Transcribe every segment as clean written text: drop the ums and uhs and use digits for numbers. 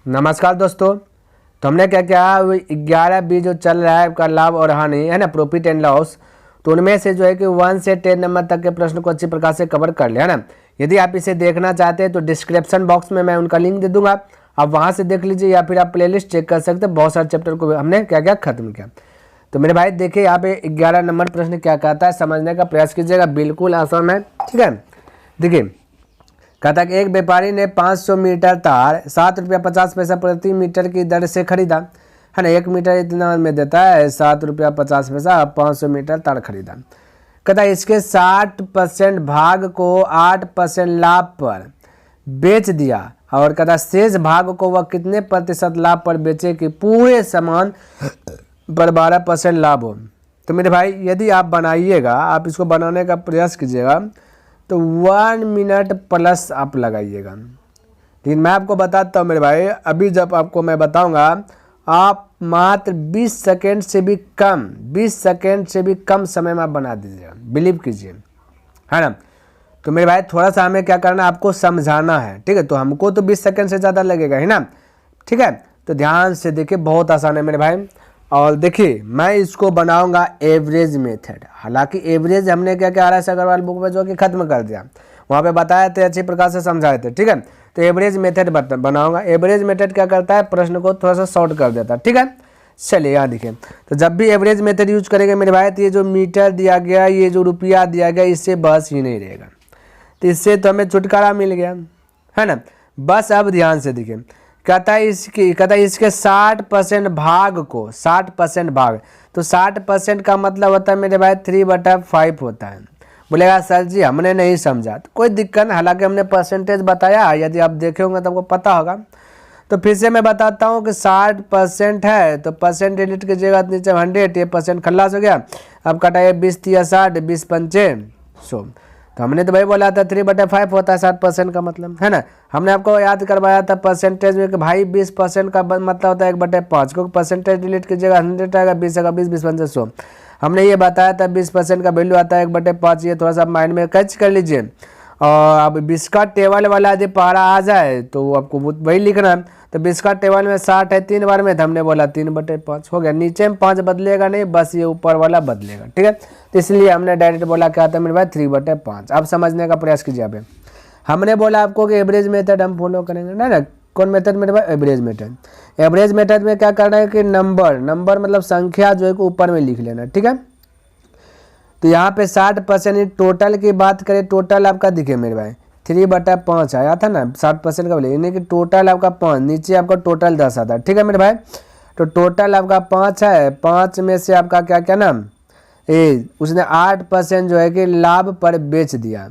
नमस्कार दोस्तों। तो हमने क्या किया, 11 20 जो चल रहा है आपका लाभ और हानि है ना, प्रॉफिट एंड लॉस, तो उनमें से जो है कि 1 से 10 नंबर तक के प्रश्न को अच्छी प्रकार से कवर कर लिया है ना। यदि आप इसे देखना चाहते हैं तो डिस्क्रिप्शन बॉक्स में मैं उनका लिंक दे दूंगा, आप वहां से देख लीजिए या फिर आप प्लेलिस्ट चेक कर सकते हैं। बहुत सारे चैप्टर को हमने क्या क्या खत्म किया। तो मेरे भाई देखिए यहाँ पे 11 नंबर प्रश्न क्या कहता है, समझने का प्रयास कीजिएगा, बिल्कुल आसान है। ठीक है, देखिए कहता कि एक व्यापारी ने 500 मीटर तार 7 रुपया 50 पैसा प्रति मीटर की दर से खरीदा, है ना। 1 मीटर इतना में देता है 7 रुपया 50 पैसा, 500 मीटर तार खरीदा। कहता इसके 60% भाग को 8% लाभ पर बेच दिया और कहता शेष भाग को वह कितने प्रतिशत लाभ पर बेचे कि पूरे सामान पर 12% लाभ हो। तो मेरे भाई यदि आप बनाइएगा, आप इसको बनाने का प्रयास कीजिएगा तो 1 मिनट प्लस आप लगाइएगा। लेकिन मैं आपको बताता हूँ मेरे भाई, अभी जब आपको मैं बताऊंगा आप मात्र 20 सेकेंड से भी कम 20 सेकेंड से भी कम समय में आप बना दीजिएगा, बिलीव कीजिए, है ना। तो मेरे भाई थोड़ा सा हमें क्या करना है, आपको समझाना है, ठीक है। तो हमको तो 20 सेकेंड से ज़्यादा लगेगा, है ना। ठीक है, तो ध्यान से देखिए, बहुत आसान है मेरे भाई। और देखिए मैं इसको बनाऊंगा एवरेज मेथड। हालांकि एवरेज हमने क्या क्या RS अग्रवाल बुक में जो कि खत्म कर दिया, वहाँ पे बताए थे, अच्छी प्रकार से समझाए थे। ठीक है, तो एवरेज मेथड बनाऊंगा। एवरेज मेथड क्या करता है, प्रश्न को थोड़ा सा शॉर्ट कर देता है। ठीक है, चलिए यहाँ देखिए, तो जब भी एवरेज मेथड यूज करेंगे मेरे भाई, तो ये जो मीटर दिया गया, ये जो रुपया दिया गया, इससे बस ही नहीं रहेगा। तो इससे तो हमें छुटकारा मिल गया, है ना। बस अब ध्यान से देखिए, कहता है इसके 60% भाग को 60% भाग, तो 60% का मतलब होता है मेरे भाई 3/5 होता है। बोलेगा सर जी हमने नहीं समझा, तो कोई दिक्कत नहीं, हालांकि हमने परसेंटेज बताया, यदि आप देखे होंगे तो आपको पता होगा। तो फिर से मैं बताता हूँ कि 60% है तो परसेंट डिलीट कीजिएगा, नीचे 100, ये परसेंट खल्लास हो गया। अब कटाइए 20×3=60, 20×5=100। तो हमने तो भाई बोला था 3/5 होता है 60% का मतलब, है ना। हमने आपको याद करवाया था परसेंटेज में कि भाई 20% का मतलब होता है 1/5, क्योंकि परसेंटेज डिलीट कीजिएगा 100 आएगा, 20 आएगा, 20 100। हमने ये बताया था 20% का वैल्यू आता है 1/5। ये थोड़ा सा माइंड में कैच कर लीजिए। और अब 20 का टेबल वाला यदि पारा आ जाए तो आपको वही लिखना है। तो 20 का टेबल में 60 है 3 बार में, तो हमने बोला 3/5 हो गया। नीचे में 5 बदलेगा नहीं, बस ये ऊपर वाला बदलेगा। ठीक है, तो इसलिए हमने डायरेक्ट बोला क्या था मेरे भाई 3/5। अब समझने का प्रयास कीजिए। आप हमने बोला आपको कि एवरेज मेथड हम फॉलो करेंगे ना। कौन मेथड मेरे भाई, एवरेज मेथड। एवरेज मेथड में क्या करना है कि नंबर मतलब संख्या जो है ऊपर में लिख लेना। ठीक है, तो यहाँ पे 60% टोटल की बात करें, टोटल आपका दिखे मेरे भाई 3/5 आया था ना, 60% का बोले, यानी कि टोटल आपका 5, नीचे आपका टोटल 10 आता है। ठीक है मेरे भाई, तो टोटल आपका 5 है, 5 में से आपका क्या क्या नाम उसने 8% जो है कि लाभ पर बेच दिया,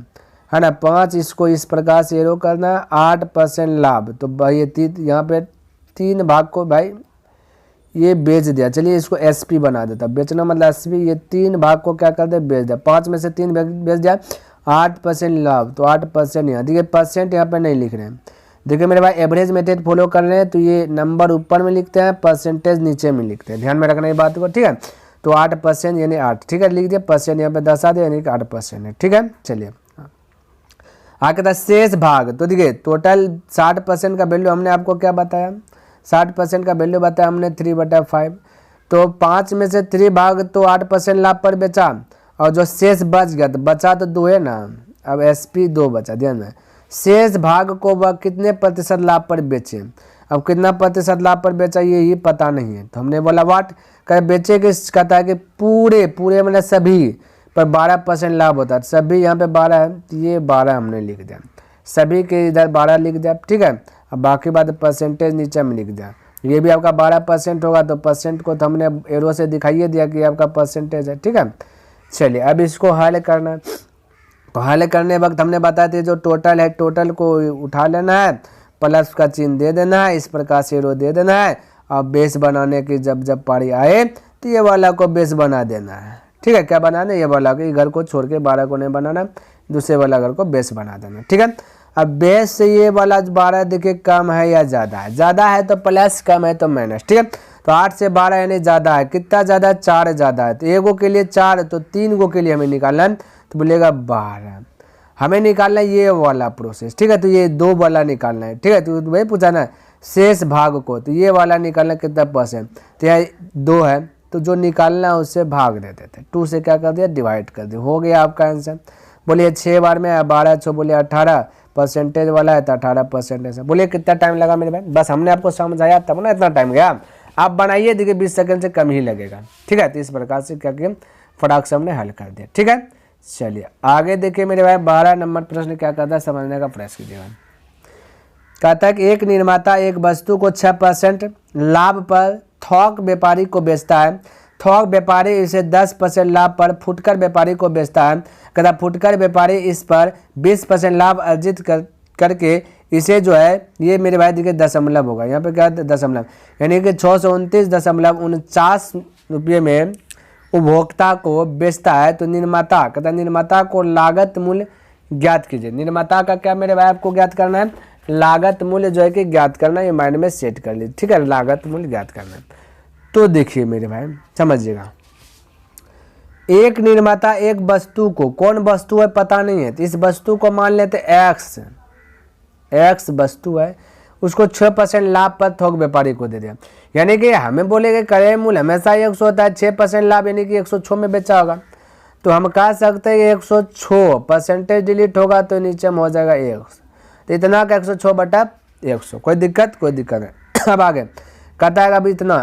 है ना। 5 इसको इस प्रकार से एरो करना, 8% लाभ, तो भाई ये यहाँ पे 3 भाग को भाई ये बेच दिया। चलिए इसको SP बना देता, बेचना मतलब SP। ये 3 भाग को क्या कर दे, बेच दिया। 5 में से 3 बेच दिया, 8% लाभ, तो 8% यहाँ देखिए, परसेंट यहाँ पे नहीं लिख रहे हैं। देखिए मेरे भाई एवरेज मेथड फॉलो कर रहे हैं तो ये नंबर ऊपर में लिखते हैं, परसेंटेज नीचे में लिखते हैं, ध्यान में रखना ये बात को। ठीक है, तो 8% यानी 8, ठीक है, लिख दिया। परसेंट यहाँ पे 10 आ दिया, यानी कि 8% है। ठीक है, चलिए आगे था शेष भाग। तो देखिए टोटल 60% का वैल्यू हमने आपको क्या बताया, 60% का वैल्यू बताया हमने 3/5। तो 5 में से 3 भाग तो 8% लाभ पर बेचा, और जो शेष बच गया, तो बचा तो 2 है ना, अब SP 2 बचा। ध्यान में, शेष भाग को वह कितने प्रतिशत लाभ पर बेचे। अब कितना प्रतिशत लाभ पर बेचा ये पता नहीं है, तो हमने बोला वाट कर बेचे कि कहता है कि पूरे मतलब सभी पर 12% लाभ होता है। सभी यहाँ पे 12 है, तो ये 12 हमने लिख दिया, सभी के इधर 12 लिख दिया। ठीक है, अब बाकी बात परसेंटेज नीचे में लिख दिया। ये भी आपका 12% होगा, तो परसेंट को तो हमने एरो से दिखाइए दिया कि आपका परसेंटेज है। ठीक है, चलिए अब इसको हल करना। तो हल करने वक्त हमने बताया था जो टोटल है, टोटल को उठा लेना है, प्लस का चिन्ह दे देना है, इस प्रकार से एरो दे देना है। और बेस बनाने की जब पारी आए तो ये वाला को बेस बना देना है। ठीक है, क्या बनाना है, ये वाला को, घर को छोड़ के 12 को नहीं बनाना, दूसरे वाला घर को बेस बना देना। ठीक है, अब बेस से ये वाला 12 देखिए कम है या ज़्यादा है, ज़्यादा है तो प्लस, कम है तो माइनस। ठीक है, तो 8 से 12 यानी ज़्यादा है, कितना ज़्यादा है, 4 ज़्यादा है। तो 1 के लिए 4, तो 3 के लिए हमें निकालना है, तो बोलेगा 12। हमें निकालना है ये वाला प्रोसेस। ठीक है, तो ये 2 वाला निकालना है। ठीक है, तो वही पूछा ना शेष भाग को, तो ये वाला निकालना कितना परसेंट, तो यहाँ 2 है, तो जो निकालना है उससे भाग दे देते, 2 से क्या कर दिया डिवाइड कर दिया, हो गया आपका आंसर। बोलिए 6 बार में 12 6 बोलिए 18 परसेंटेज वाला है तो 18% है। बोलिए कितना टाइम लगा मेरे भाई, बस हमने आपको समझाया तब ना इतना टाइम गया। आप बनाइए, देखिए 20 सेकंड से कम ही लगेगा, ठीक है। तो इस प्रकार से क्या किया, फटाक से हमने हल कर दिया, ठीक है। चलिए आगे देखिए मेरे भाई, 12 नंबर प्रश्न क्या कहता है, समझने का प्रयास कीजिएगा। कहता है कि एक निर्माता एक वस्तु को 6% लाभ पर थोक व्यापारी को बेचता है, थोक व्यापारी इसे 10% लाभ पर फुटकर व्यापारी को बेचता है। कहता फुटकर व्यापारी इस पर 20% लाभ अर्जित करके इसे जो है, ये मेरे भाई देखिए दशमलव होगा, यहाँ पे क्या है दशमलव, यानी कि 629.49 रुपये में उपभोक्ता को बेचता है। तो निर्माता कहता निर्माता को लागत मूल्य ज्ञात कीजिए। निर्माता का क्या मेरे भाई आपको ज्ञात करना है, लागत मूल्य जो है कि ज्ञात करना, ये माइंड में सेट कर लीजिए, ठीक है। लागत मूल्य ज्ञात करना है। तो देखिए मेरे भाई समझिएगा, एक निर्माता एक वस्तु को, कौन वस्तु है पता नहीं है, तो इस वस्तु को मान लेते एक्स वस्तु है, उसको 6% लाभ पर थोक व्यापारी को दे दिया। यानी कि हमें बोलेंगे क्रय मूल्य हमेशा 100 होता है, 6% लाभ यानी कि 106 में बेचा होगा, तो हम कह सकते हैं 106 परसेंटेज डिलीट होगा तो नीचे में हो जाएगा 100, तो इतना का 106/100, कोई दिक्कत नहीं। अब आगे कहता है अब इतना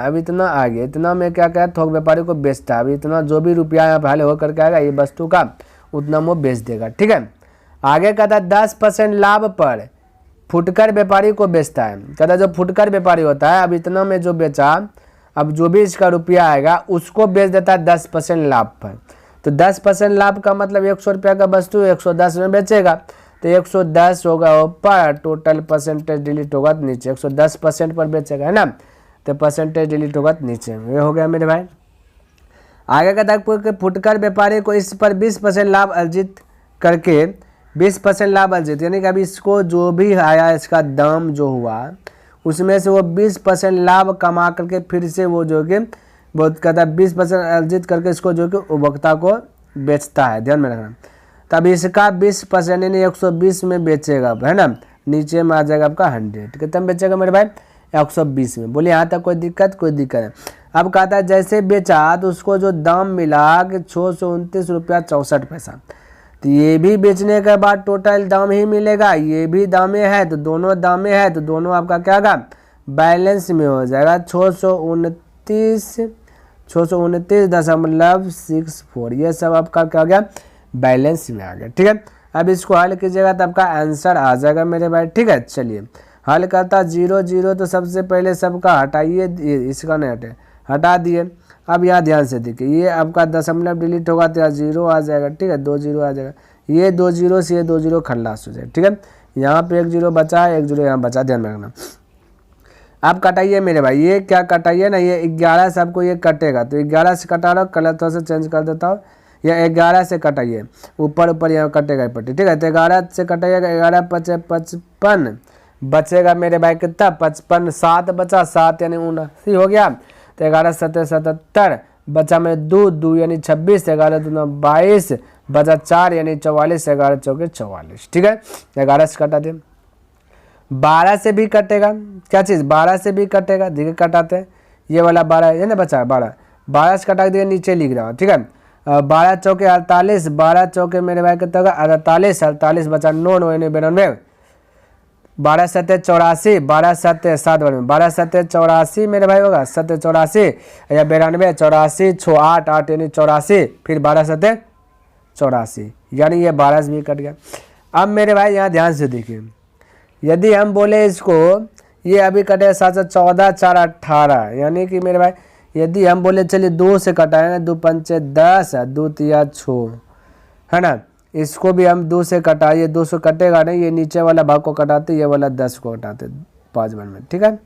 आ गया, इतना में क्या क्या थोक व्यापारी को बेचता है, अब इतना जो भी रुपया यहाँ पहले होकर के आएगा ये वस्तु का, उतना वो बेच देगा, ठीक है। आगे कहता है 10% लाभ पर फुटकर व्यापारी को बेचता है। कहता जो फुटकर व्यापारी होता है, अब इतना में जो बेचा, अब जो भी इसका रुपया आएगा उसको बेच देता है 10% लाभ पर। तो 10% लाभ का मतलब 100 रुपया का वस्तु 110 में बेचेगा, तो 110 होगा ऊपर, टोटल परसेंटेज डिलीट होगा तो नीचे, 110% पर बेचेगा, है ना, तो परसेंटेज डिलीट होगा तो नीचे, ये हो गया मेरे भाई। आगे कहता है फुटकर व्यापारी को इस पर 20% लाभ अर्जित करके, 20% लाभ अर्जित यानी कि अभी इसको जो भी आया इसका दाम जो हुआ उसमें से वो 20% लाभ कमा करके फिर से वो जो कि बहुत कहता है 20% अर्जित करके इसको जो कि उपभोक्ता को बेचता है, ध्यान में रखना। तब इसका 20% यानी 120 में बेचेगा, है ना, नीचे में आ जाएगा आपका 100, कितना बेचेगा मेरे भाई 120 में। बोलिए यहाँ तक कोई दिक्कत है। अब कहता है जैसे बेचा तो उसको जो दाम मिला कि 629.64, तो ये भी बेचने के बाद टोटल दाम ही मिलेगा, ये भी दामे है तो दोनों दामे है, तो दोनों आपका क्या होगा बैलेंस में हो जाएगा 629.64, ये सब आपका क्या हो गया बैलेंस में आ गया, ठीक है। अब इसको हल कीजिएगा तो आपका आंसर आ जाएगा मेरे भाई, ठीक है। चलिए हल करता 0 0, तो सबसे पहले सबका हटाइए, इसका नहीं हटा दिए। अब यहाँ ध्यान से देखिए, ये आपका दशमलव डिलीट होगा तो यहाँ 0 आ जाएगा, ठीक है, 2 0 आ जाएगा, ये 2 0 से ये 2 0 खल्लास हो जाएगा, ठीक है। यहाँ पे 1 0 बचा है, 1 0 यहाँ बचा, ध्यान में रखना। आप कटाइए मेरे भाई, ये क्या कटाइए ना, ये 11 से आपको ये कटेगा, तो 11 से कटा रहा हूँ, कलर थोड़ा सा चेंज कर देता हूँ, या 11 से कटाइए, ऊपर यहाँ कटेगा पट्टी, ठीक है। तो 11 से कटाइएगा, 11 5 55 बचेगा मेरे भाई कितना 55, 7 बचा, 7 यानी 79 हो गया। तो 11 7 77 बचा में 2 यानी 26, 11 2 22 बचा 4 यानी 44, 11 चौके 44, ठीक है। 11 से कटा दें, 12 से भी कटेगा, क्या चीज़ 12 से भी कटेगा, देखिए कटाते हैं, ये वाला 12 है ना बचा 12 से कटा दिया, नीचे लिख रहा हूँ, ठीक है। 12 चौके 48, 12 चौके मेरे भाई कितना होगा 48 बचा 9 9 यानी 92, 12 7 84, 12 7 7 12 7 84 मेरे भाई होगा 7 84 या 92, 84 6 8 8 यानी 84, फिर 12 7 84 यानी ये 12 से भी कट गया। अब मेरे भाई यहाँ ध्यान से देखिए, यदि हम बोले इसको ये अभी कटे 7 14 4 18 यानी कि मेरे भाई यदि हम बोले चलिए 2 से कटाएंगे, 2 5 10 2 3 6, है ना, इसको भी हम 2 से कटाइए, 2 से कटेगा नहीं, ये नीचे वाला भाग को कटाते, ये वाला 10 को कटाते 5 बार में, ठीक है,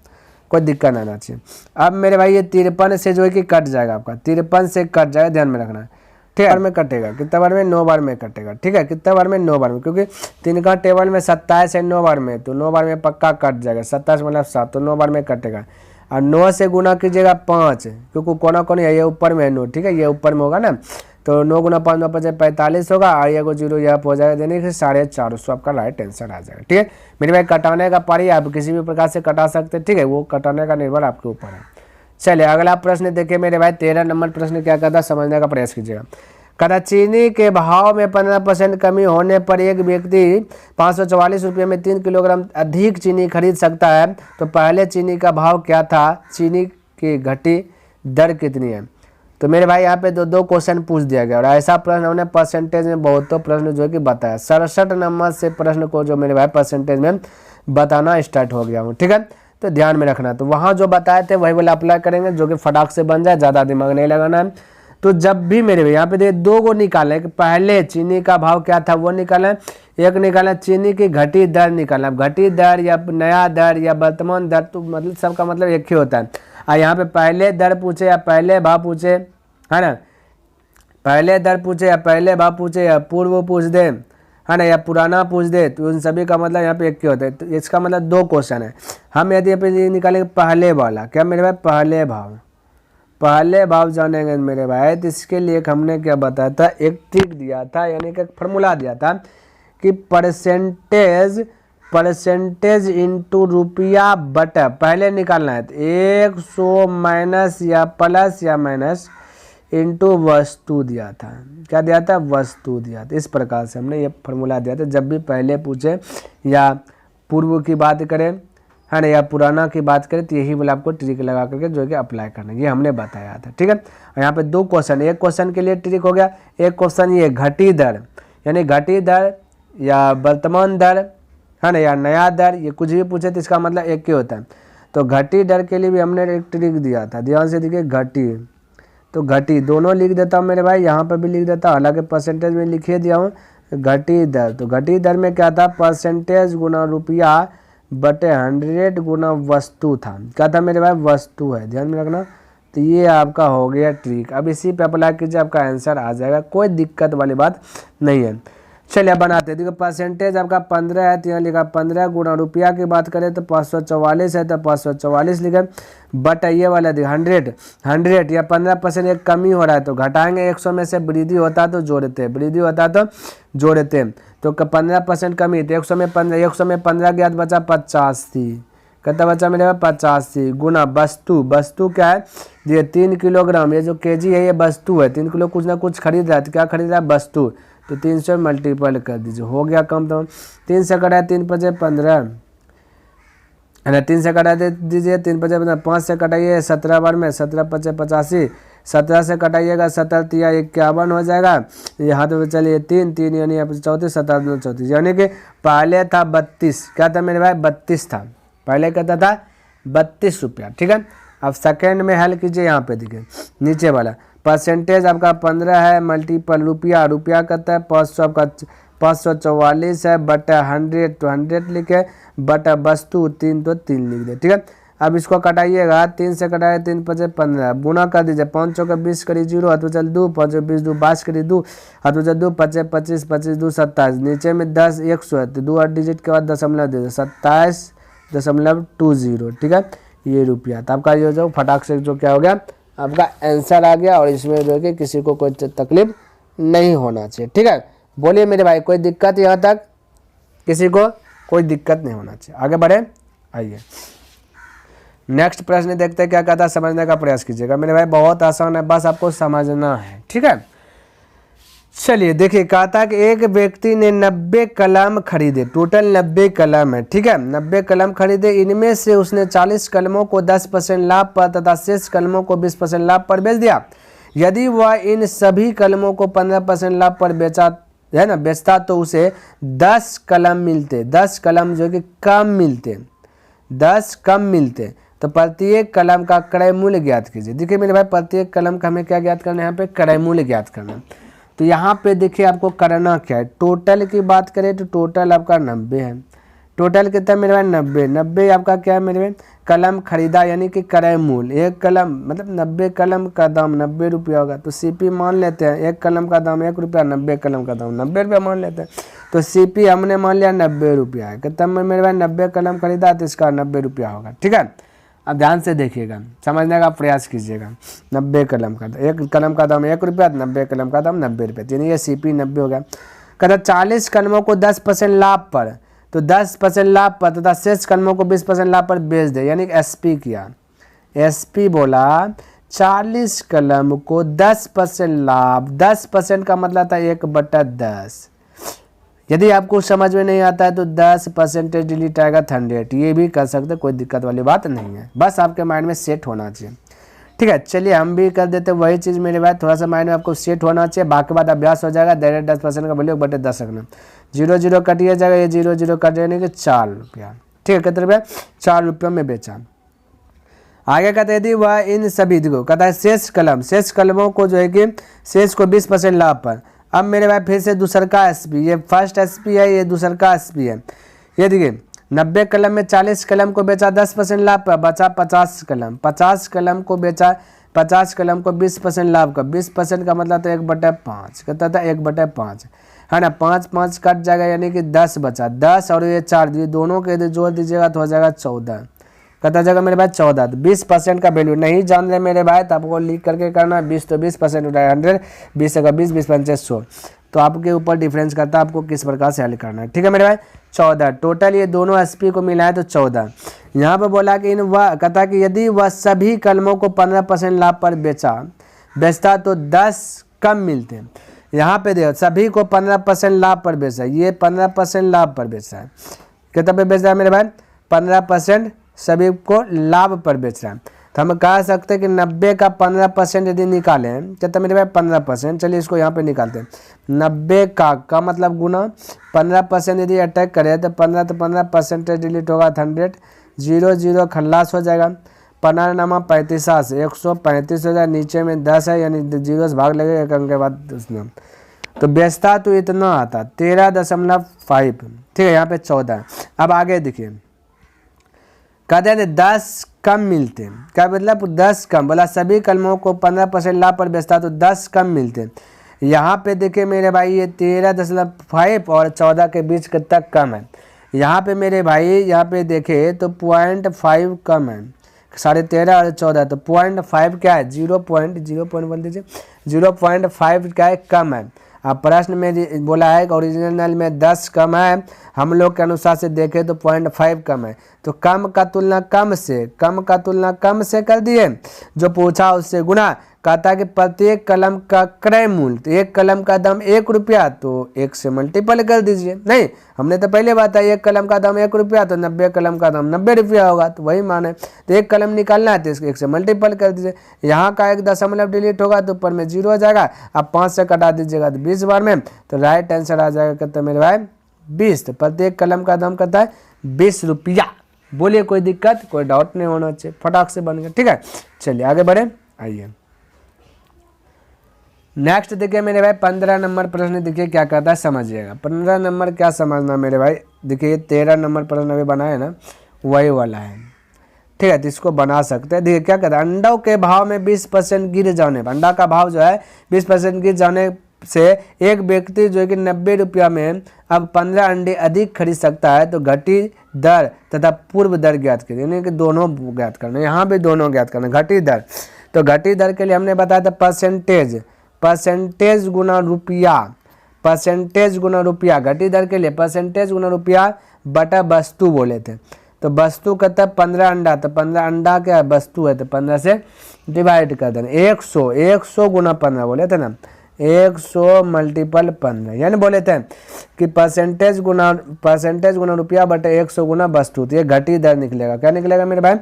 कोई दिक्कत ना चाहिए। अब मेरे भाई ये 53 से जो है कि कट जाएगा, आपका 53 से कट जाएगा, ध्यान में रखना, ठीक है। बार में कटेगा, कितना बार में 9 बार में कटेगा, ठीक है, कितना बार में 9 बार में, क्योंकि 3 का टेबल में 27 है 9 बार में, तो 9 बार में पक्का कट जाएगा, 27 मतलब 7, तो 9 बार में कटेगा। और 9 से गुना कीजिएगा 5, क्योंकि कोना कोनी है, ये ऊपर में है 9, ठीक है, ये ऊपर में होगा ना, तो 9 गुना 5 9 5 45 होगा, और ये को 0 यहाँ हो जाएगा, देने के 450 आपका राइट आंसर आ जाएगा। ठीक है मेरे भाई, कटाने का पारी आप किसी भी प्रकार से कटा सकते हैं, ठीक है, वो कटाने का निर्भर आपके ऊपर है। चलिए अगला प्रश्न देखिए मेरे भाई, 13 नंबर प्रश्न क्या कहता है, समझने का प्रयास कीजिएगा। कहता चीनी के भाव में 15% कमी होने पर एक व्यक्ति 544 रुपये में 3 किलोग्राम अधिक चीनी खरीद सकता है, तो पहले चीनी का भाव क्या था, चीनी की घटी दर कितनी है। तो मेरे भाई यहाँ पे दो क्वेश्चन पूछ दिया गया, और ऐसा प्रश्न हमने परसेंटेज में बहुतों प्रश्न जो है कि बताया। 67 नंबर से प्रश्न को जो मेरे भाई परसेंटेज में बताना स्टार्ट हो गया हूँ, ठीक है, तो ध्यान में रखना। तो वहाँ जो बताए थे वही वाला अप्लाई करेंगे, जो कि फटाक से बन जाए, ज़्यादा दिमाग नहीं लगाना है। तो जब भी मेरे यहाँ पे देखिए 2 को निकालें कि पहले चीनी का भाव क्या था वो निकालें, एक निकालें चीनी की घटी दर निकालना, घटी दर या नया दर या वर्तमान दर, तो मतलब सबका मतलब एक ही होता है। और यहाँ पे पहले दर पूछे या पहले भाव पूछे, है ना, पहले दर पूछे या पहले भाव पूछे या पूर्व पूछ दे, है ना, या पुराना पूछ दे, तो उन सभी का मतलब यहाँ पे एक ही होता है। तो इसका मतलब 2 क्वेश्चन है। हम यदि यहाँ पे निकालेंगे पहले वाला, क्या मेरे भाई, पहले भाव जानेंगे मेरे भाई, तो इसके लिए हमने क्या बताया था, एक ट्रिक दिया था, यानी कि फॉर्मूला दिया था कि परसेंटेज इंटू रुपया बटा, पहले निकालना है तो 100 माइनस या प्लस या माइनस इंटू वस्तु दिया था। क्या दिया था, वस्तु दिया था। इस प्रकार से हमने ये फॉर्मूला दिया था। जब भी पहले पूछे या पूर्व की बात करें, है ना, या पुराना की बात करें, तो यही बोला आपको ट्रिक लगा करके जो है कि अप्लाई करना, ये हमने बताया था। ठीक है, और यहाँ पे 2 क्वेश्चन, एक क्वेश्चन के लिए ट्रिक हो गया, एक क्वेश्चन ये घटी दर, यानी घटी दर या वर्तमान दर, है ना, या नया दर, ये कुछ भी पूछे तो इसका मतलब एक ही होता है। तो घटी दर के लिए भी हमने एक ट्रिक दिया था, ध्यान से देखिए, घटी तो घटी दोनों लिख देता हूँ मेरे भाई, यहाँ पर भी लिख देता हूँ, हालांकि परसेंटेज में लिखिए दिया हूँ। घटी दर, तो घटी दर में क्या था, परसेंटेज गुना रुपया बटे 100 गुना वस्तु था। क्या था मेरे भाई, वस्तु है, ध्यान में रखना। तो ये आपका हो गया ट्रिक। अब इसी पे अप्लाई कीजिए, आपका आंसर आ जाएगा, कोई दिक्कत वाली बात नहीं है। चलिए बनाते हैं। देखो परसेंटेज आपका 15 है, तो यहाँ लिखा 15 गुना रुपया की बात करें तो 544 है, तो 544 लिखे, बट ये वाला देखिए 100 या 15% एक कमी हो रहा है, तो घटाएंगे, 100 में से वृद्धि होता तो जोड़ते, वृद्धि होता तो जोड़ते, तो 15% कमी, तो 100 में 15 गया तो बचा 85, कितना बचा मेरे पास 85 गुना वस्तु क्या है, ये 3 किलोग्राम, ये जो केजी है ये वस्तु है, 3 किलो कुछ ना कुछ खरीद रहा है, तो क्या खरीद रहा है, वस्तु, तो 300 मल्टीपल कर दीजिए, हो गया कम। तो 3 से कटा 3 5 15, है ना, 3 से कटा दीजिए, 3 5 15, 5 से कटाइए 17 बार में, 17 5 85, 17 से कटाइएगा 17 तिया 51 हो जाएगा, ये हाथ में चलिए 3 यानी 34, 17 34, यानी कि पहले था 32, क्या था मेरे भाई, 32 था, पहले कहता था 32 रुपया। ठीक है, अब सेकेंड में हल कीजिए, यहाँ पे देखिए नीचे वाला परसेंटेज आपका 15 है, मल्टीपल रुपया कहता है 500, आपका 544 है, बटा 100, तो 100 लिखे, बटा वस्तु 3 तो 3 लिख दे। ठीक है, अब इसको कटाइएगा, 3 से कटाए 3 5 15, गुना कर दीजिए, 5 चौका 20 करी 0, हाथ चल 2, 5 20 2 22 करी 2, हाथ चल 2 5 25 25 2 27, नीचे में 10 100 है, तो 2 डिजिट के बाद दशमलव दे दो, 27.20। ठीक है, ये रुपया, तो आपका ये जो फटाक से जो क्या हो गया, आपका आंसर आ गया, और इसमें जो है किसी को कोई तकलीफ नहीं होना चाहिए। ठीक है, बोलिए मेरे भाई, कोई दिक्कत यहाँ तक, किसी को कोई दिक्कत नहीं होना चाहिए। आगे बढ़े, आइए नेक्स्ट प्रश्न देखते हैं क्या कहता है, समझने का प्रयास कीजिएगा मेरे भाई, बहुत आसान है, बस आपको समझना है। ठीक है, चलिए देखिए, कहता कि एक व्यक्ति ने 90 कलम खरीदे, टोटल 90 कलम है। ठीक है, 90 कलम खरीदे, इनमें से उसने 40 कलमों को 10% लाभ पर तथा शेष कलमों को 20% लाभ पर बेच दिया। यदि वह इन सभी कलमों को 15% लाभ पर बेचता तो उसे 10 कलम मिलते, 10 कलम जो कि कम मिलते, 10 कम मिलते। तो प्रत्येक कलम का क्रय मूल्य ज्ञात कीजिए। देखिए मेरे भाई, प्रत्येक कलम का हमें क्या ज्ञात करना है, यहाँ पे क्रय मूल्य ज्ञात करना। तो यहाँ पे देखिए आपको करना क्या है, टोटल की बात करें तो टोटल आपका 90 है, टोटल कितना मेरे भाई 90 आपका क्या है मेरे भाई, कलम खरीदा, यानी कि क्रय मूल्य, एक कलम मतलब 90 कलम का दाम 90 रुपया होगा, तो सीपी मान लेते हैं, एक कलम का दाम 1 रुपया, 90 कलम का दाम 90 रुपया मान लेते हैं। तो सीपी हमने मान लिया 90 रुपया है, कितना मेरे भाई 90 कलम खरीदा, तो इसका 90 रुपया होगा। ठीक है, अब ध्यान से देखिएगा, समझने का प्रयास कीजिएगा। 90 कलम का, एक कलम का दाम 1 रुपया, 90 कलम का दाम 90 रुपये, यानी ये CP 90 हो गया। कहता 40 कलमों को 10% लाभ पर, तो 10% लाभ पर तथा शेष कलमों को 20% लाभ पर बेच दे, यानी SP किया। SP बोला 40 कलम को 10% लाभ, 10% का मतलब था 1/10। यदि आपको समझ में नहीं आता है तो 10% डिलीट आएगा 100, ये भी कर सकते, कोई दिक्कत वाली बात नहीं है, बस आपके माइंड में सेट होना चाहिए। ठीक है, चलिए हम भी कर देते वही चीज़ मेरे भाई, थोड़ा सा माइंड में आपको सेट होना चाहिए, बाकी बात अभ्यास हो जाएगा। डायरेक्ट 10% का वैल्यू 1/10 रखना, 0 कटिए जाएगा, ये 0 कट जाने के 4 रुपया। ठीक है, कितने रुपया? 4 रुपये में बेचा। आगे कहते यदि वह इन सभी को कहता है शेष कलमों को जो है कि शेष को 20% लाभ पर। अब मेरे भाई फिर से दूसर का SP, ये फर्स्ट SP है, ये दूसर का SP है। ये देखिए 90 कलम में 40 कलम को बेचा 10% लाभ पर, बचा 50 कलम, 50 कलम को बेचा, 50 कलम को 20% लाभ का, 20% का मतलब तो 1/5, कहता था 1/5 है ना, 5 कट जाएगा, यानी कि 10 बचा, 10 और ये 4, ये दोनों के यदि जोड़ दीजिएगा तो हो जाएगा 14, कहता जाएगा मेरे भाई 14। 20% का वैल्यू नहीं जान रहे मेरे भाई तो आपको लिख करके करना, 20 तो 20% उठाए 100, 20 का 20, 20 पंचे 100, तो आपके ऊपर डिफरेंस करता है आपको किस प्रकार से हल करना है। ठीक है मेरे भाई, 14 टोटल ये दोनों SP को मिलाए तो 14। यहाँ पर बोला कि वह कहता कि यदि वह सभी कलमों को 15% लाभ पर बेचता तो 10 कम मिलते हैं। यहाँ पे देखो सभी को 15% लाभ पर बेचा, ये 15% लाभ पर बेच रहा है, कितना पे बेच रहा है मेरे भाई? 15% सभी को लाभ पर बेच रहा है। तो हम कह सकते हैं कि 90 का 15% यदि निकालें, कितना मेरे भाई? 15%। चलिए इसको यहाँ पे निकालते हैं। 90 का मतलब गुना 15% यदि अटैक करें तो 15% डिलीट होगा 100, 0 खल्लास हो जाएगा, 15 35 135 हो जाएगा, नीचे में 10 है यानी 0 से भाग लगेगा 1 अंक के बाद उसमें, तो बेचता तो इतना आता 13.5। ठीक है, यहाँ पे 14। अब आगे देखिए कहते हैं 10 कम मिलते हैं, क्या मतलब 10 कम, बोला सभी कलमों को 15% लाभ पर बेचता तो 10 कम मिलते हैं। यहाँ पे देखिए मेरे भाई ये 13.5 और 14 के बीच कितना कम है। यहाँ पे मेरे भाई यहाँ पे देखे तो 0.5 कम है, 13.5 और 14, तो 0.5 क्या है? 0 बोल दीजिए, 0.5 क्या है? कम है। अब प्रश्न में बोला है कि ओरिजिनल में 10 कम है, हम लोग के अनुसार से देखें तो 0.5 कम है, तो कम का तुलना कम से कर दिए, जो पूछा उससे गुना। कहता कि प्रत्येक कलम का क्रय मूल्य, तो एक कलम का दाम 1 रुपया, तो 1 से मल्टीपल कर दीजिए। नहीं, हमने तो पहले बताया 1 कलम का दाम 1 रुपया, तो 90 कलम का दाम 90 रुपया होगा, तो वही माने। तो 1 कलम निकालना है तो इसको 1 से मल्टीपल कर दीजिए। यहाँ का 1 दशमलव डिलीट होगा तो ऊपर में 0 हो जाएगा। अब 5 से कटा दीजिएगा तो 20 बार में, तो राइट आंसर आ जाएगा कितना मेरे भाई? 20। तो प्रत्येक कलम का दाम कहता है 20 रुपया। बोलिए कोई दिक्कत, कोई डाउट नहीं होना चाहिए, फटाक से बन गया। ठीक है, चलिए आगे बढ़े, आइए नेक्स्ट देखिए मेरे भाई 15 नंबर प्रश्न देखिए क्या कहता है, समझिएगा। 15 नंबर क्या समझना मेरे भाई, देखिए 13 नंबर प्रश्न अभी बना है ना, वही वाला है। ठीक है, तो इसको बना सकते हैं। देखिए क्या कहता है, अंडों के भाव में 20% गिर जाने पर, अंडा का भाव जो है 20% गिर जाने से एक व्यक्ति जो है कि 90 रुपया में अब 15 अंडे अधिक खरीद सकता है, तो घटी दर तथा पूर्व दर ज्ञात करें, यानी कि दोनों ज्ञात करना, यहाँ भी दोनों ज्ञात करना। घटी दर, तो घटी दर के लिए हमने बताया था परसेंटेज गुना रुपया, घटी दर के लिए परसेंटेज गुना रुपया बटा वस्तु बोले थे। तो वस्तु कहता है 15 अंडा, तो 15 अंडा क्या है? वस्तु है, तो 15 से डिवाइड कर देना। 100 गुना 15 बोले थे ना, 100 मल्टीपल 15, यानी बोले थे कि परसेंटेज गुना रुपया बटे 100 गुना वस्तु, तो ये घटी दर निकलेगा। क्या निकलेगा मेरे भाई?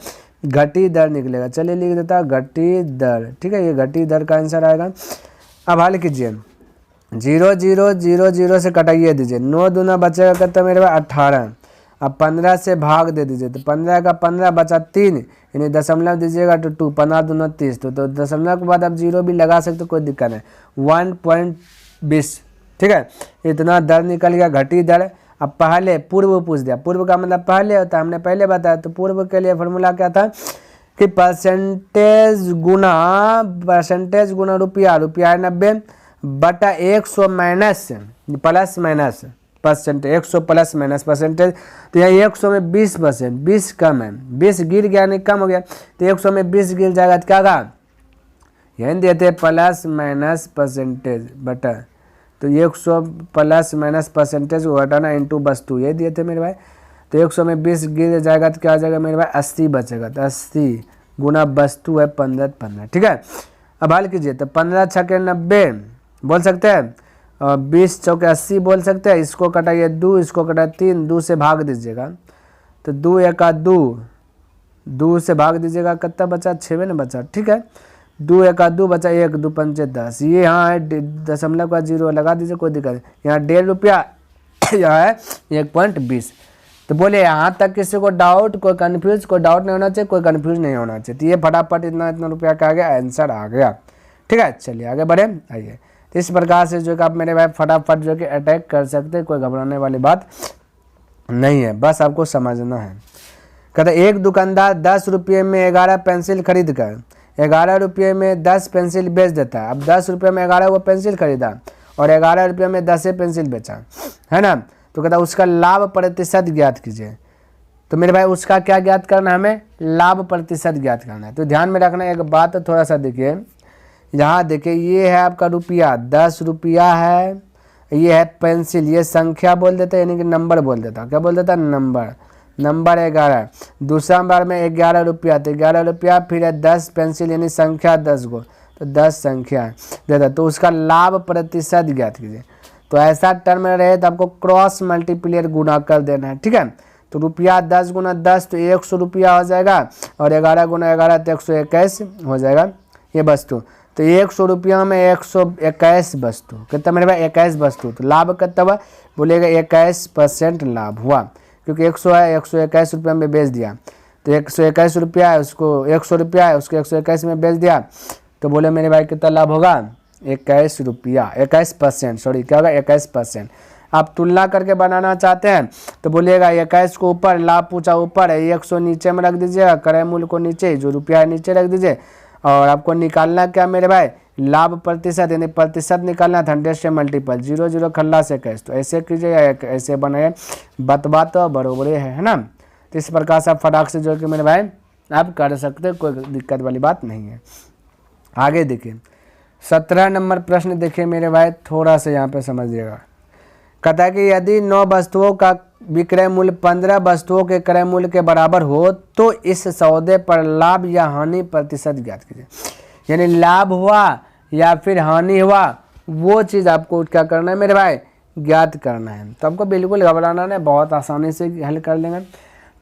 घटी दर निकलेगा। चलिए लिख देता घटी दर। ठीक है, ये घटी दर का आंसर आएगा। अब हल कीजिए, 0 से कटाइए दीजिए, 9 दूना बचेगा कितना मेरे भाई? 18। अब 15 से भाग दे दीजिए, तो 15 का 15 बचा 3, यानी दशमलव दीजिएगा तो 2, 15 दूना 30, तो दशमलव के बाद आप 0 भी लगा सकते, कोई दिक्कत नहीं, 1.20। ठीक है, इतना दर निकल गया, घटी दर। अब पहले पूर्व पूछ दिया, पूर्व का मतलब पहले होता है, हमने पहले बताया। तो पूर्व के लिए फॉर्मूला क्या था कि परसेंटेज गुना रुपया 90 बटा 100 minus plus minus percentage, 100 plus minus percentage, तो यहाँ 100 में 20%, 20 कम है, 20 गिर गया नहीं कम हो गया, तो 100 में 20 गिर जाएगा तो क्या होगा, यही देते हैं प्लस माइनस परसेंटेज बटा, तो 100 प्लस माइनस परसेंटेज को घटाना इंटू वस्तु, ये दिए थे मेरे भाई। तो 100 में 20 गिर जाएगा तो क्या हो जाएगा मेरे भाई, 80 बचेगा, तो 80 गुना वस्तु है 15, ठीक है। अब हल कीजिए, तो 15 छके 90 बोल सकते हैं, और 20 चौके 80 बोल सकते हैं, इसको कटाइए 2, इसको कटाइए 3, 2 से भाग दीजिएगा, तो 2 एका 2, 2 से भाग दीजिएगा, कितना बचा, 6 ना बचा, ठीक है। 2 एका 2 बचा, 1 2 पंचे 10, ये यहाँ है दशमलव का 0 लगा दीजिए, कोई दिक्कत नहीं, यहाँ 1.5 रुपया, यहाँ है 1.20। तो बोले यहाँ तक किसी को डाउट, कोई कंफ्यूज, कोई डाउट नहीं होना चाहिए, कोई कंफ्यूज नहीं होना चाहिए। तो ये फटाफट इतना रुपया का आ गया, आंसर आ गया, ठीक है। चलिए आगे बढ़े, आइए। तो इस प्रकार से जो कि आप मेरे भाई फटाफट जो कि अटैक कर सकते हैं, कोई घबराने वाली बात नहीं है, बस आपको समझना है। कहते एक दुकानदार 10 रुपये में 11 पेंसिल खरीद कर 11 रुपये में 10 पेंसिल बेच देता है। अब 10 रुपये में 11 वो पेंसिल खरीदा और 11 रुपये में 10 पेंसिल बेचा, है ना। तो कहता उसका लाभ प्रतिशत ज्ञात कीजिए। तो मेरे भाई उसका क्या ज्ञात करना है, हमें लाभ प्रतिशत ज्ञात करना है। तो ध्यान में रखना एक बात, थोड़ा सा देखिए, यहाँ देखिए ये है आपका रुपया, 10 रुपया है, ये है पेंसिल, ये संख्या बोल देता है, यानी कि नंबर बोल देता, क्या बोल देता, नंबर, नंबर 11। दूसरा बार में 11 रुपया, तो 11 रुपया, फिर है 10 पेंसिल यानी संख्या 10 गो, तो 10 संख्या देता, तो उसका लाभ प्रतिशत ज्ञात कीजिए। तो ऐसा टर्म रहे तो आपको क्रॉस मल्टीप्लियर गुना कर देना है, ठीक है। तो रुपया 10 गुना 10 तो 100 रुपया हो जाएगा, और 11 गुना 11 तो 121 हो जाएगा ये वस्तु। तो 100 रुपया में 121 वस्तु, कितना मेरे भाई 21 वस्तु, तो लाभ कितना हुआ, बोलेगा 21% लाभ हुआ, क्योंकि 100 है, 121 रुपया में बेच दिया, तो 121 रुपया है, उसको 100 रुपया है, उसको 121 में बेच दिया, तो बोले मेरे भाई कितना लाभ होगा, 21 रुपया, 21%, सॉरी क्या होगा 21%। आप तुलना करके बनाना चाहते हैं तो बोलिएगा 21 को ऊपर, लाभ पूछा ऊपर है, 100 नीचे में रख दीजिएगा, क्रय मूल्य को नीचे, जो रुपया है नीचे रख दीजिए, और आपको निकालना क्या मेरे भाई, लाभ प्रतिशत, यानी प्रतिशत निकालना था 100 से मल्टीपल, 0 0 खल्ला से 21, तो ऐसे कीजिएगा, ऐसे बनाए, बतवा तो बरोबर है ना। तो इस प्रकार से आप फटाक से जो कि मेरे भाई आप कर सकते हैं, कोई दिक्कत वाली बात नहीं है। आगे देखिए 17 नंबर प्रश्न देखिए मेरे भाई, थोड़ा सा यहाँ पे समझिएगा। कहता है कि यदि 9 वस्तुओं का विक्रय मूल्य 15 वस्तुओं के क्रय मूल्य के बराबर हो तो इस सौदे पर लाभ या हानि प्रतिशत ज्ञात कीजिए। यानी लाभ हुआ या फिर हानि हुआ, वो चीज़ आपको क्या करना है मेरे भाई, ज्ञात करना है। तो आपको बिल्कुल घबराना नहीं, बहुत आसानी से हल कर लेंगे,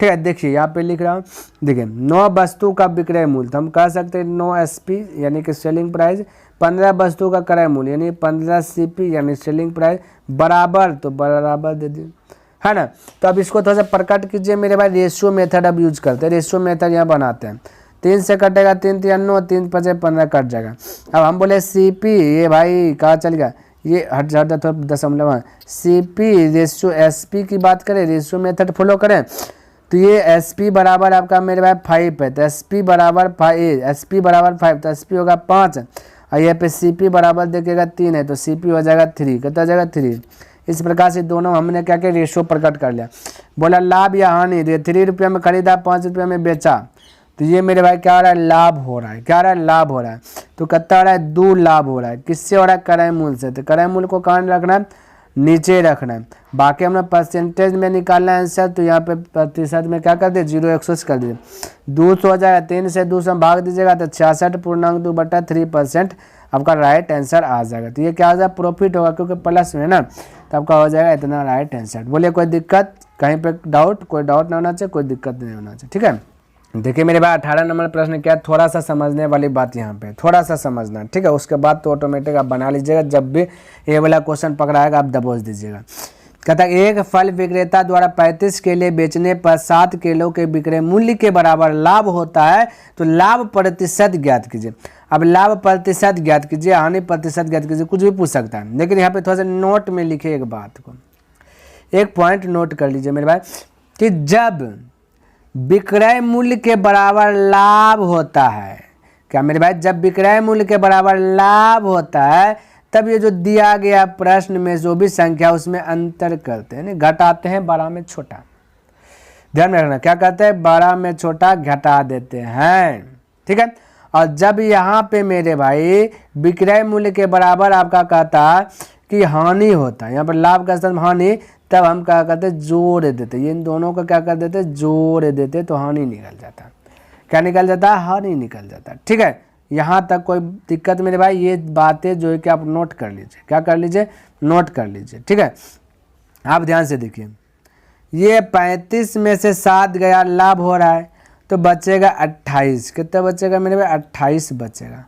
ठीक है। देखिए यहाँ पे लिख रहा हूँ, देखिए 9 वस्तु का विक्रय मूल्य, तो हम कह सकते हैं 9 SP यानी कि सेलिंग प्राइस, 15 वस्तु का क्रय मूल्य यानी 15 CP यानी सेलिंग प्राइस, बराबर, तो बराबर दे दिए, है ना। तो अब इसको थोड़ा सा प्रकट कीजिए मेरे भाई, रेशियो मेथड अब यूज करते हैं, रेशियो मेथड यहाँ बनाते हैं। 3 से कटेगा 3 3 9, 3 5 15 कट जाएगा। अब हम बोले CP, ये भाई कहाँ चल गया, ये हट जाता थोड़ा दशमलव, CP रेशियो SP की बात करें, रेशियो मेथड फॉलो करें, तो ये SP बराबर आपका मेरे भाई 5 है, तो SP बराबर 5, SP बराबर 5, तो SP होगा 5, और यहाँ पे CP बराबर देखिएगा 3 है, तो CP हो जाएगा 3, कितना जाएगा 3। इस प्रकार से दोनों हमने क्या किया, रेशियो प्रकट कर लिया। बोला लाभ या हानि, तो 3 रुपये में खरीदा, 5 रुपये में बेचा, तो ये मेरे भाई क्या हो रहा है, लाभ हो रहा है, क्या हो रहा है, लाभ हो रहा है। तो कितना हो रहा है, 2 लाभ हो रहा है, किससे हो रहा है, क्रय मूल्य से। तो क्रय मूल्य को कहाँ रखना है, नीचे रखना है। बाकी हमने परसेंटेज में निकालना है आंसर, तो यहाँ पे प्रतिशत में क्या कर दिए, 0 100 कर दीजिए, 200 हो जाएगा, 3 से 200 भाग दीजिएगा, तो 66.2 बटा 3% आपका राइट आंसर आ जाएगा। तो ये क्या हो जाएगा, प्रॉफिट होगा, क्योंकि प्लस में ना, तो आपका हो जाएगा इतना राइट आंसर। बोलिए कोई दिक्कत, कहीं पे डाउट, कोई डाउट नहीं होना चाहिए, कोई दिक्कत नहीं होना चाहिए, ठीक है। देखिए मेरे भाई 18 नंबर प्रश्न क्या, थोड़ा सा समझने वाली बात यहाँ पे, थोड़ा सा समझना, ठीक है। उसके बाद तो ऑटोमेटिक आप बना लीजिएगा, जब भी ये वाला क्वेश्चन पकड़ाएगा आप दबोच दीजिएगा। कहता है एक फल विक्रेता द्वारा 35 केले बेचने पर 7 केलों के विक्रय मूल्य के बराबर लाभ होता है, तो लाभ प्रतिशत ज्ञात कीजिए। अब लाभ प्रतिशत ज्ञात कीजिए, हानि प्रतिशत ज्ञात कीजिए, कुछ भी पूछ सकता है, लेकिन यहाँ पे थोड़ा सा नोट में लिखे एक बात को, एक पॉइंट नोट कर लीजिए मेरे भाई, कि जब विक्रय मूल्य के बराबर लाभ होता है, क्या मेरे भाई, जब विक्रय मूल्य के बराबर लाभ होता है तब ये जो दिया गया प्रश्न में जो भी संख्या उसमें अंतर करते हैं, घटाते हैं, 12 में छोटा। ध्यान में रखना, क्या कहते हैं, 12 में छोटा घटा देते हैं, ठीक है। और जब यहाँ पे मेरे भाई विक्रय मूल्य के बराबर आपका कहता कि हानि होता है, यहाँ पर लाभ का स्थान हानि, तब हम क्या करते, जोड़ देते, ये इन दोनों को क्या कर देते, जोड़ देते, तो हानि निकल जाता। क्या निकल जाता है, हानि निकल जाता, ठीक है। यहाँ तक कोई दिक्कत मेरे भाई, ये बातें जो है कि आप नोट कर लीजिए, क्या कर लीजिए, नोट कर लीजिए, ठीक है। आप ध्यान से देखिए, ये 35 में से 7 गया, लाभ हो रहा है, तो बचेगा 28। कितना बचेगा मेरे भाई, 28 बचेगा।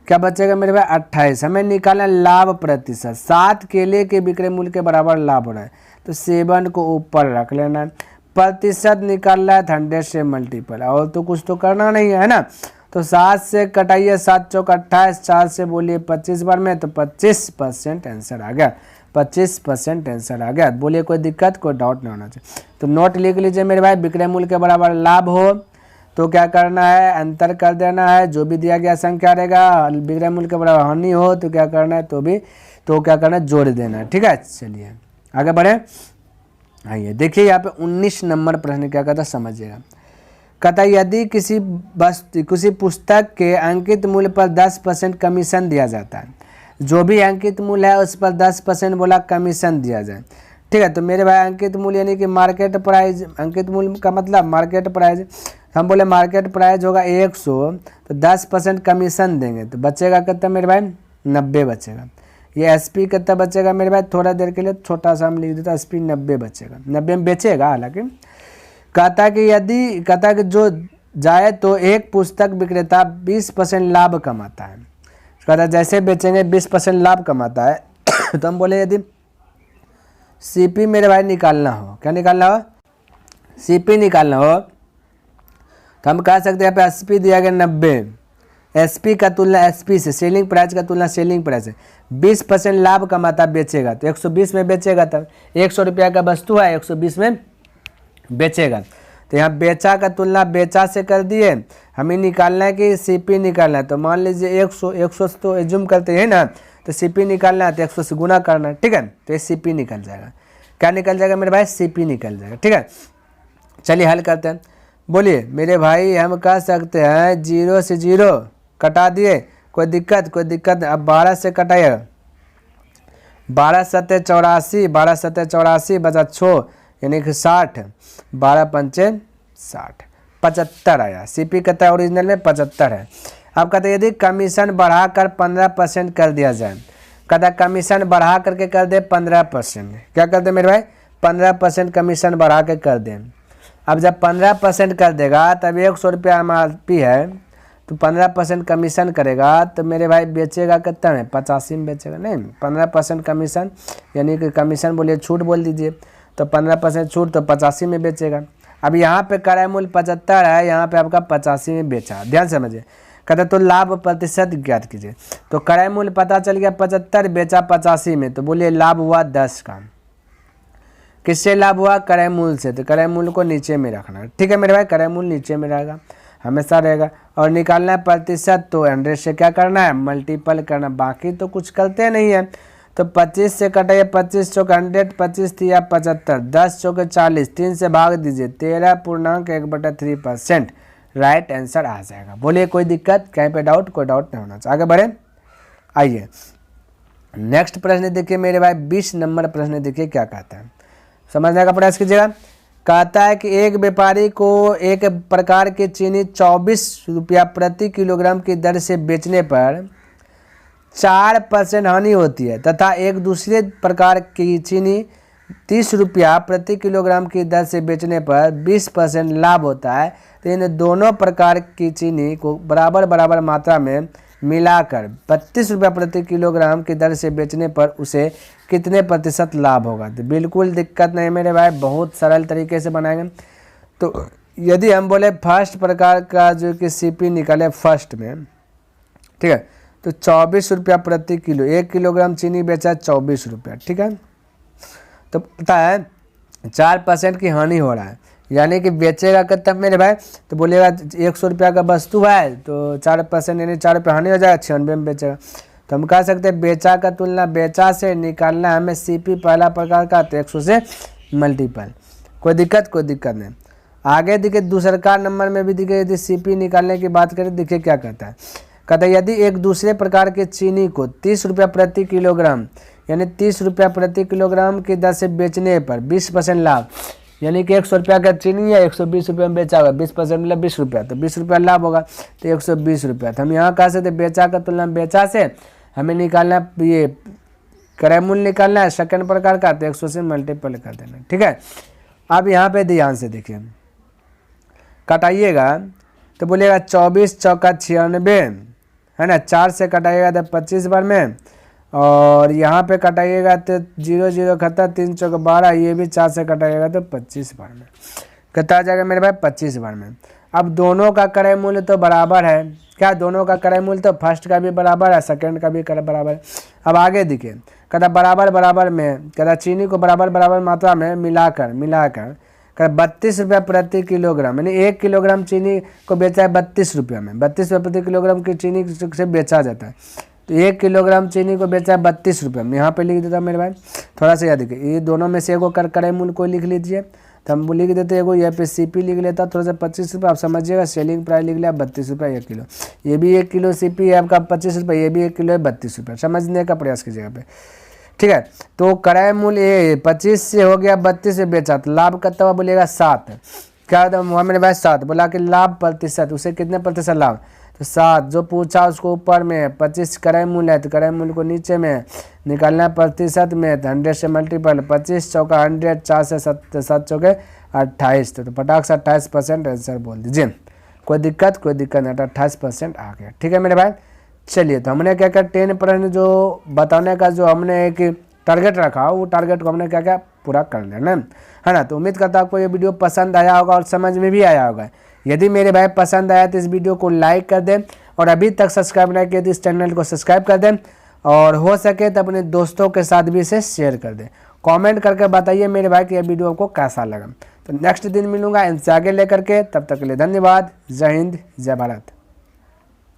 क्या बचेगा मेरे भाई, 28। हमें निकालना लाभ प्रतिशत, 7 केले के विक्रय मूल्य के बराबर लाभ हो रहा है, तो 7 को ऊपर रख लेना है। प्रतिशत निकालना है 100 से मल्टीपल, और तो कुछ तो करना नहीं है ना। तो 7 से कटाइए, 7 चौक 28, 4 से बोलिए 25 बार में, तो 25% आंसर आ गया, 25% आंसर आ गया। बोलिए कोई दिक्कत, कोई डाउट नहीं होना चाहिए। तो नोट लिख लीजिए मेरे भाई, विक्रय मूल्य के बराबर लाभ हो तो क्या करना है, अंतर कर देना है, जो भी दिया गया संख्या रहेगा। विक्रय मूल्य के बराबर हानि हो तो क्या करना है, तो क्या करना है, जोड़ देना है, ठीक है। चलिए आगे बढ़े। आइए देखिए, यहाँ पे 19 नंबर प्रश्न क्या कहता है, समझिएगा। कहता यदि किसी पुस्तक के अंकित मूल्य पर 10% कमीशन दिया जाता है, जो भी अंकित मूल्य है उस पर 10% बोला कमीशन दिया जाए, ठीक है। तो मेरे भाई अंकित मूल्य यानी कि मार्केट प्राइस, अंकित मूल्य का मतलब मार्केट प्राइस, हम बोले मार्केट प्राइस होगा 100, तो 10% कमीशन देंगे, तो बचेगा कितना मेरे भाई, 90 बचेगा। ये एसपी कितना बचेगा मेरे भाई, थोड़ा देर के लिए छोटा सा हम लिख देता, एसपी 90 बचेगा, 90 में बेचेगा। हालांकि कहता कि जो जाए तो एक पुस्तक विक्रेता 20% लाभ कमाता है। कहता जैसे बेचेंगे 20% लाभ कमाता है। तो हम बोले यदि सीपी मेरे भाई निकालना हो, क्या निकालना हो, सीपी निकालना हो, तो हम कह सकते हैं यहाँ पे एसपी दिया गया 90, एसपी का तुलना एसपी से, सेलिंग प्राइस का तुलना सेलिंग प्राइस से, 20% लाभ कमाता बेचेगा, तो 120 में बेचेगा। तब 100 रुपया का वस्तु है, 120 में बेचेगा। तो यहाँ बेचा का तुलना बेचा से कर दिए, हमें निकालना है कि सीपी निकालना है। तो मान लीजिए 100 तो एज्यूम करते हैं ना, तो सीपी निकालना है तो 100 से गुना करना है, ठीक है। तो ये सीपी निकल जाएगा। क्या निकल जाएगा मेरे भाई, सीपी निकल जाएगा, ठीक है। चलिए हल करते हैं। बोलिए मेरे भाई, हम कह सकते हैं 0 से 0 कटा दिए, कोई दिक्कत। अब 12 से कटाइएगा, 12 सत्ते 84, 12 सत्ते 84 बचा 6 यानी कि 60, 12 पंचे 60, 75 आया। सीपी कहता है ओरिजिनल में 75 है। अब कहते हैं यदि कमीशन बढ़ाकर 15% कर दिया जाए, कहता कमीशन बढ़ा करके कर दे 15%, क्या कर दे मेरे भाई, 15% कमीशन बढ़ा के कर दें। अब जब 15% कर देगा तब 100 रुपया MRP है, तो 15% कमीशन करेगा, तो मेरे भाई बेचेगा कितना में, 85 में बेचेगा। नहीं, 15% कमीशन यानी कि कमीशन बोलिए छूट बोल दीजिए, तो 15% छूट तो 85 में बेचेगा। अब यहाँ पे क्रय मूल्य 75 है, यहाँ पे आपका 85 में बेचा। ध्यान समझिए, कहते तो लाभ प्रतिशत ज्ञात कीजिए। तो क्रय मूल्य पता चल गया 75, बेचा 85 में, तो बोलिए लाभ हुआ 10 का। किससे लाभ हुआ, क्रय मूल्य से। तो क्रय मूल्य को नीचे में रखना, ठीक है मेरे भाई, क्रय मूल्य नीचे में रहेगा, हमेशा रहेगा। और निकालना है प्रतिशत, तो 100 से क्या करना है, मल्टीपल करना, बाकी तो कुछ करते नहीं है। तो 25 से कटाइए, 25 चौक 100, 25 या 75, 10 चौके 40, 3 से भाग दीजिए, 13.1/3%, राइट आंसर आ जाएगा। बोलिए कोई दिक्कत, कहीं पे डाउट, कोई डाउट नहीं होना चाहिए। आगे बढ़े, आइए नेक्स्ट प्रश्न देखिए मेरे भाई, 20 नंबर प्रश्न देखिए क्या कहता है, समझने का प्रयास कीजिएगा। कहता है कि एक व्यापारी को एक प्रकार की चीनी 24 रुपया प्रति किलोग्राम की दर से बेचने पर 4% हानि होती है, तथा एक दूसरे प्रकार की चीनी 30 रुपया प्रति किलोग्राम की दर से बेचने पर 20% लाभ होता है। तो इन दोनों प्रकार की चीनी को बराबर मात्रा में मिलाकर 32 रुपया प्रति किलोग्राम की दर से बेचने पर उसे कितने प्रतिशत लाभ होगा। तो बिल्कुल दिक्कत नहीं मेरे भाई, बहुत सरल तरीके से बनाएंगे। तो यदि हम बोले फर्स्ट प्रकार का जो कि सीपी निकाले फर्स्ट में, ठीक है, तो 24 रुपया प्रति किलो, 1 किलोग्राम चीनी बेचा 24 रुपया, ठीक है। तो पता है 4% की हानि हो रहा है, यानी कि बेचेगा कितना मेरे भाई, तो बोलेगा 100 रुपया का वस्तु है, तो 4% यानी 4 रुपया हानि हो जाएगा, 96 में बेचेगा। तो हम कह सकते हैं बेचा का तुलना बेचा से निकालना हमें सीपी पहला प्रकार का, तो 100 से मल्टीपल। कोई दिक्कत नहीं। आगे देखिए दूसरा नंबर में भी देखिए यदि सीपी निकालने की बात करें, देखिए क्या कहता है। कहता है यदि एक दूसरे प्रकार के चीनी को 30 रुपया प्रति किलोग्राम यानी 30 रुपया प्रति किलोग्राम की दर से बेचने पर 20% लाभ, यानी कि 100 रुपया का चीनी है 120 रुपये में बेचा होगा, 20% मतलब 20 रुपया, तो 20 रुपया लाभ होगा, तो 120 रुपया। तो हम यहाँ कह सकते बेचा का तुलना बेचा से हमें निकालना ये क्रय मूल्य निकालना है सेकंड प्रकार का, तो 100 से मल्टीपल कर देना। ठीक है, अब यहाँ पे ध्यान से देखिए, कटाइएगा तो बोलेगा 24 चौका 96 है ना, 4 से कटाइएगा तो 25 बार में, और यहाँ पे कटाइएगा तो 0 0 खाता 3 चौका 12, ये भी 4 से कटाइएगा तो 25 बार में। कितना आ जाएगा मेरे भाई 25 बार में। अब दोनों का क्रय मूल्य तो बराबर है, क्या दोनों का क्रय मूल्य तो फर्स्ट का भी बराबर है सेकंड का भी बराबर है। अब आगे देखिए, कहता बराबर बराबर में, कहता चीनी को बराबर बराबर मात्रा में मिलाकर 32 रुपया प्रति किलोग्राम, यानी 1 किलोग्राम चीनी को बेचा है 32 रुपया में, 32 रुपये प्रति किलोग्राम की चीनी से बेचा जाता है, तो 1 किलोग्राम चीनी को बेचा है 32 रुपये में। यहाँ पे लिख देता मेरे भाई, थोड़ा सा याद देखिए, ये दोनों में से एगो क्रय मूल्य को लिख लीजिए, तो हम लिख देते एगो यहाँ पे सीपी लिख लेता थोड़ा सा 25 रुपये, आप समझिएगा सेलिंग प्राइस लिख लिया 32 रुपये 1 किलो, ये भी 1 किलो सीपी है आपका 25 रुपये, ये भी 1 किलो है 32 रुपये, समझने का प्रयास कीजिएगा पे। ठीक है, तो क्रय मूल्य 25 से हो गया 32 से बेचा, तो लाभ कितना हुआ बोलेगा 7, क्या हुआ मेरे भाई 7, बोला कि लाभ प्रतिशत, उसे कितने प्रतिशत लाभ, तो 7, जो पूछा उसको ऊपर में 25 क्रय मूल्य है, तो क्रय मूल्य को नीचे में निकालना प्रतिशत में, तो 100 से मल्टीपल, 25 चौका 100, 4 से 7 चौके 28, तो फटाक से 28% आंसर बोल दीजिए। कोई दिक्कत नहीं, 28% आ गया। ठीक है मेरे भाई, चलिए तो हमने क्या क्या 10% जो बताने का जो हमने एक टारगेट रखा, वो टारगेट को हमने क्या क्या पूरा कर लेना है ना। तो उम्मीद करता हूँ आपको ये वीडियो पसंद आया होगा और समझ में भी आया होगा। यदि मेरे भाई पसंद आया तो इस वीडियो को लाइक कर दें, और अभी तक सब्सक्राइब नहीं किया तो इस चैनल को सब्सक्राइब कर दें, और हो सके तो अपने दोस्तों के साथ भी इसे शेयर कर दें। कमेंट करके बताइए मेरे भाई कि यह वीडियो आपको कैसा लगा। तो नेक्स्ट दिन मिलूंगा इनसे आगे लेकर के, तब तक के लिए धन्यवाद। जय हिंद, जय भारत।